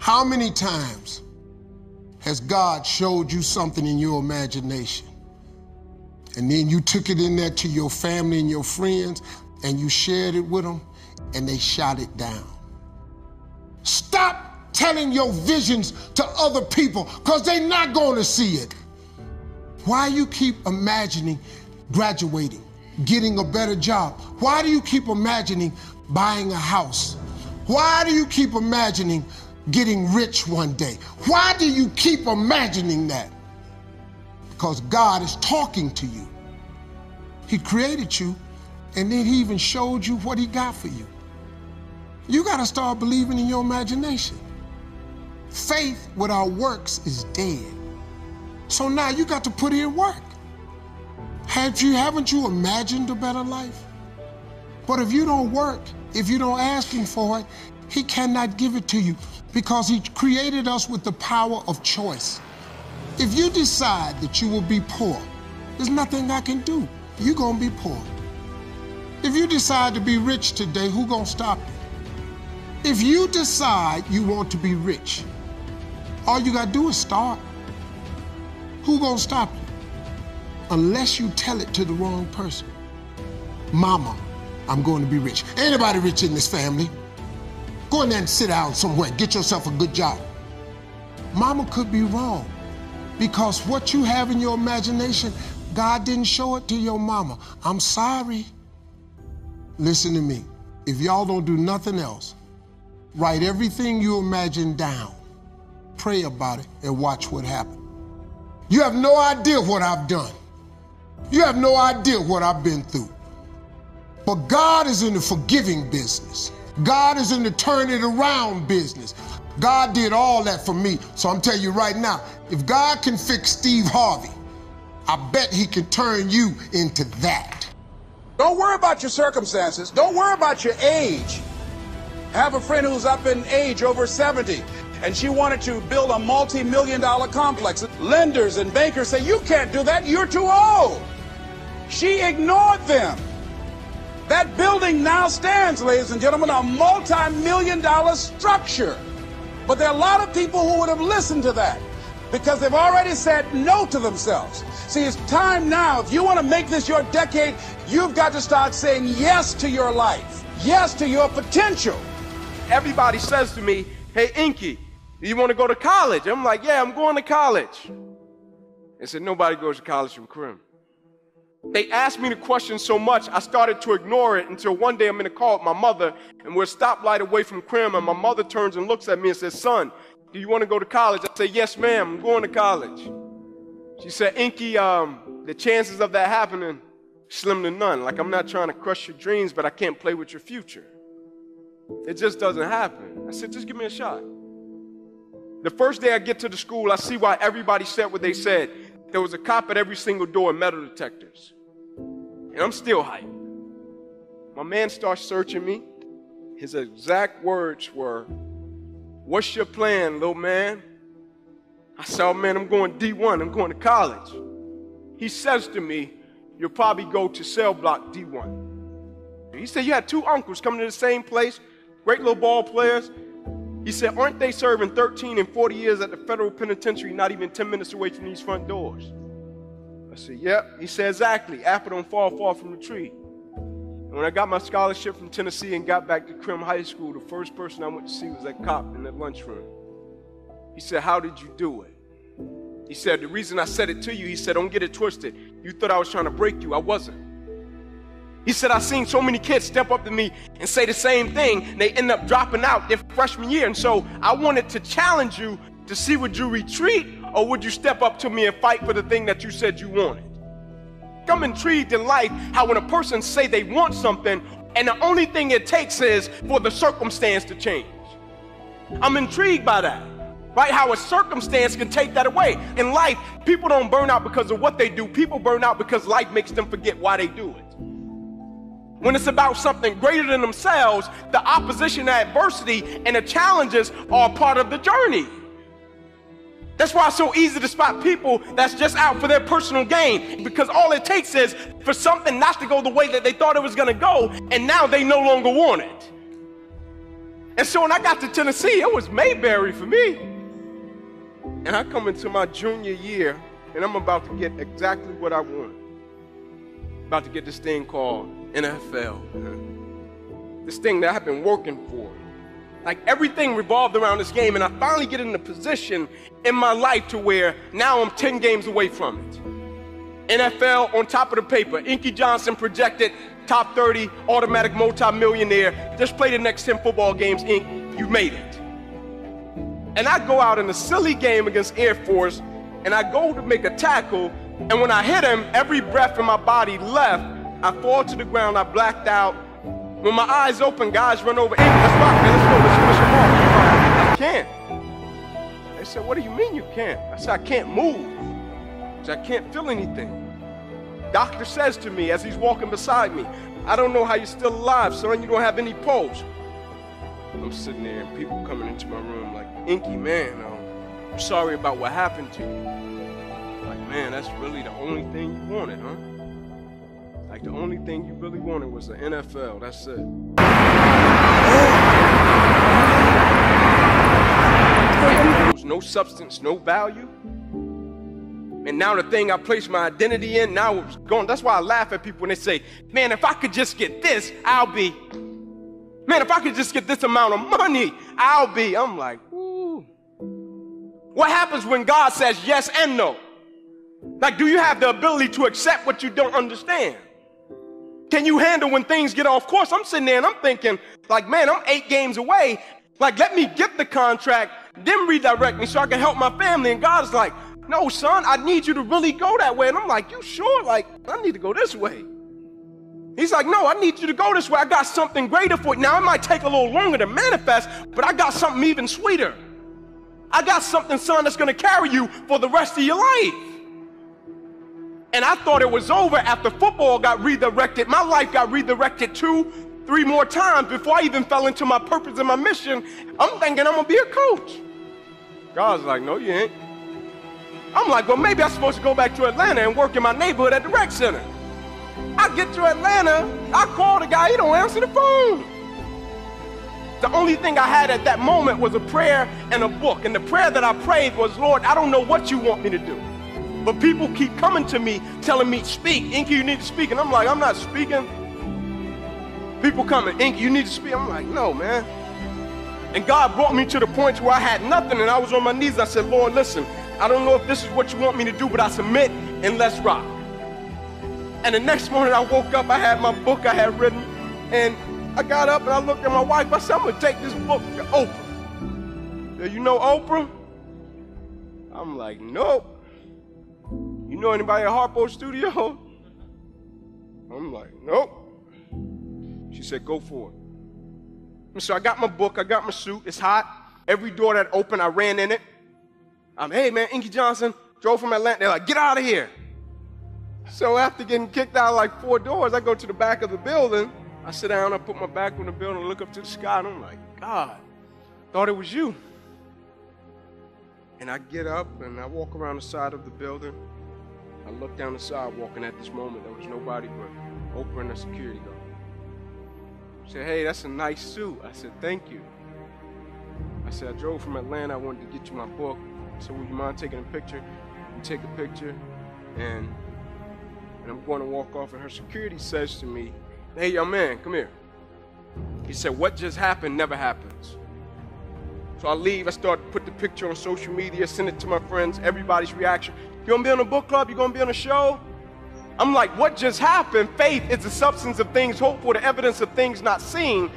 How many times has God showed you something in your imagination, and then you took it in there to your family and your friends, and you shared it with them, and they shot it down? Stop telling your visions to other people, because they're not going to see it. Why you keep imagining graduating, getting a better job? Why do you keep imagining buying a house? Why do you keep imagining getting rich one day? Why do you keep imagining that? Because God is talking to you. He created you, and then he even showed you what he got for you. You got to start believing in your imagination. Faith without works is dead. So now you got to put in work. Haven't you imagined a better life? But if you don't work, if you don't ask him for it, he cannot give it to you, because he created us with the power of choice. If you decide that you will be poor, there's nothing I can do. You're gonna be poor. If you decide to be rich today, who gonna stop you? If you decide you want to be rich, all you gotta do is start. Who gonna stop you? Unless you tell it to the wrong person. Mama, I'm going to be rich. Anybody rich in this family? Go in there and sit down somewhere, get yourself a good job. Mama could be wrong, because what you have in your imagination, God didn't show it to your mama. I'm sorry. Listen to me. If y'all don't do nothing else, write everything you imagine down, pray about it, and watch what happens. You have no idea what I've done. You have no idea what I've been through. But God is in the forgiving business. God is in the turn it around business. God did all that for me. So I'm telling you right now, if God can fix Steve Harvey, I bet he can turn you into that. Don't worry about your circumstances. Don't worry about your age. I have a friend who's up in age, over 70, and she wanted to build a multi-million-dollar complex. Lenders and bankers say, you can't do that, you're too old. She ignored them. That building now stands, ladies and gentlemen, a multi-million-dollar structure. But there are a lot of people who would have listened to that, because they've already said no to themselves. See, it's time now. If you want to make this your decade, you've got to start saying yes to your life, yes to your potential. Everybody says to me, hey, Inky, do you want to go to college? I'm like, yeah, I'm going to college. They said, nobody goes to college from Crim. They asked me the question so much, I started to ignore it until one day I'm in a car with my mother, and we're a stoplight away from Crim, and my mother turns and looks at me and says, son, do you want to go to college? I say, yes, ma'am, I'm going to college. She said, Inky, the chances of that happening, slim to none. Like, I'm not trying to crush your dreams, but I can't play with your future. It just doesn't happen. I said, just give me a shot. The first day I get to the school, I see why everybody said what they said. There was a cop at every single door and metal detectors. And I'm still hyped. My man starts searching me. His exact words were, what's your plan, little man? I said, oh man, I'm going D1, I'm going to college. He says to me, you'll probably go to cell block D1. He said, you had two uncles coming to the same place, great little ball players. He said, aren't they serving 13 and 40 years at the federal penitentiary, not even 10 minutes away from these front doors? I said, yep. He said, exactly. Apple don't fall far from the tree. And when I got my scholarship from Tennessee and got back to Crim High School, the first person I went to see was that cop in that lunchroom. He said, how did you do it? He said, the reason I said it to you, he said, don't get it twisted. You thought I was trying to break you. I wasn't. He said, I've seen so many kids step up to me and say the same thing, and they end up dropping out their freshman year. And so I wanted to challenge you to see, would you retreat or would you step up to me and fight for the thing that you said you wanted? I'm intrigued in life how when a person say they want something and the only thing it takes is for the circumstance to change. I'm intrigued by that, right? How a circumstance can take that away. In life, people don't burn out because of what they do. People burn out because life makes them forget why they do it. When it's about something greater than themselves, the opposition, the adversity, and the challenges are a part of the journey. That's why it's so easy to spot people that's just out for their personal gain, because all it takes is for something not to go the way that they thought it was going to go, and now they no longer want it. And so when I got to Tennessee, it was Mayberry for me. And I come into my junior year, and I'm about to get exactly what I want. About to get this thing called NFL. This thing that I've been working for. Like everything revolved around this game, and I finally get in a position in my life to where now I'm 10 games away from it. NFL on top of the paper. Inky Johnson projected top 30, automatic multi-millionaire. Just play the next 10 football games, Ink. You made it. And I go out in a silly game against Air Force, and I go to make a tackle, and when I hit him, every breath in my body left. I fall to the ground, I blacked out. When my eyes open, guys run over. Ink, let's rock, man, let's go, let's finish him off. I can't. They said, what do you mean you can't? I said, I can't move. I said, I can't feel anything. Doctor says to me as he's walking beside me, I don't know how you're still alive, son. You don't have any pulse. I'm sitting there and people coming into my room like, Inky, man, I'm sorry about what happened to you. Like, man, that's really the only thing you wanted, huh? Like, the only thing you really wanted was the NFL. That's it. There was no substance, no value. And now the thing I placed my identity in, now it's gone. That's why I laugh at people when they say, man, if I could just get this, I'll be. Man, if I could just get this amount of money, I'll be. I'm like, ooh. What happens when God says yes and no? Like, do you have the ability to accept what you don't understand? Can you handle when things get off course? I'm sitting there and I'm thinking, like, man, I'm 8 games away. Like, let me get the contract, then redirect me so I can help my family. And God's like, no, son, I need you to really go that way. And I'm like, you sure? Like, I need to go this way. He's like, no, I need you to go this way. I got something greater for you. Now, it might take a little longer to manifest, but I got something even sweeter. I got something, son, that's going to carry you for the rest of your life. And I thought it was over after football got redirected. My life got redirected 2, 3 more times before I even fell into my purpose and my mission. I'm thinking I'm going to be a coach. God's like, no, you ain't. I'm like, well, maybe I'm supposed to go back to Atlanta and work in my neighborhood at the rec center. I get to Atlanta, I call the guy, he don't answer the phone. The only thing I had at that moment was a prayer and a book. And the prayer that I prayed was, Lord, I don't know what you want me to do. But people keep coming to me, telling me, speak. Inky, you need to speak. And I'm like, I'm not speaking. People coming, Inky, you need to speak. I'm like, no, man. And God brought me to the point where I had nothing, and I was on my knees. I said, Lord, listen, I don't know if this is what you want me to do, but I submit, and let's rock. And the next morning I woke up, I had my book I had written, and I got up and I looked at my wife. I said, I'm going to take this book to Oprah. Do you know Oprah? I'm like, nope. You know anybody at Harpo Studio? I'm like, nope. She said, go for it. And so I got my book, I got my suit, it's hot. Every door that opened, I ran in it. I'm, hey man, Inky Johnson, drove from Atlanta. They're like, get out of here. So after getting kicked out like 4 doors, I go to the back of the building. I sit down, I put my back on the building, look up to the sky, and I'm like, God, thought it was you. And I get up and I walk around the side of the building. I look down the sidewalk, and at this moment, there was nobody but Oprah and the security guard. She said, hey, that's a nice suit. I said, thank you. I said, I drove from Atlanta. I wanted to get you my book. I said, would you mind taking a picture? We take a picture, and I'm going to walk off, and her security says to me, hey, young man, come here. He said, what just happened never happens. So I leave, I start to put the picture on social media, send it to my friends, everybody's reaction. You gonna be on a book club? You gonna be on a show? I'm like, what just happened? Faith is the substance of things hoped for, the evidence of things not seen.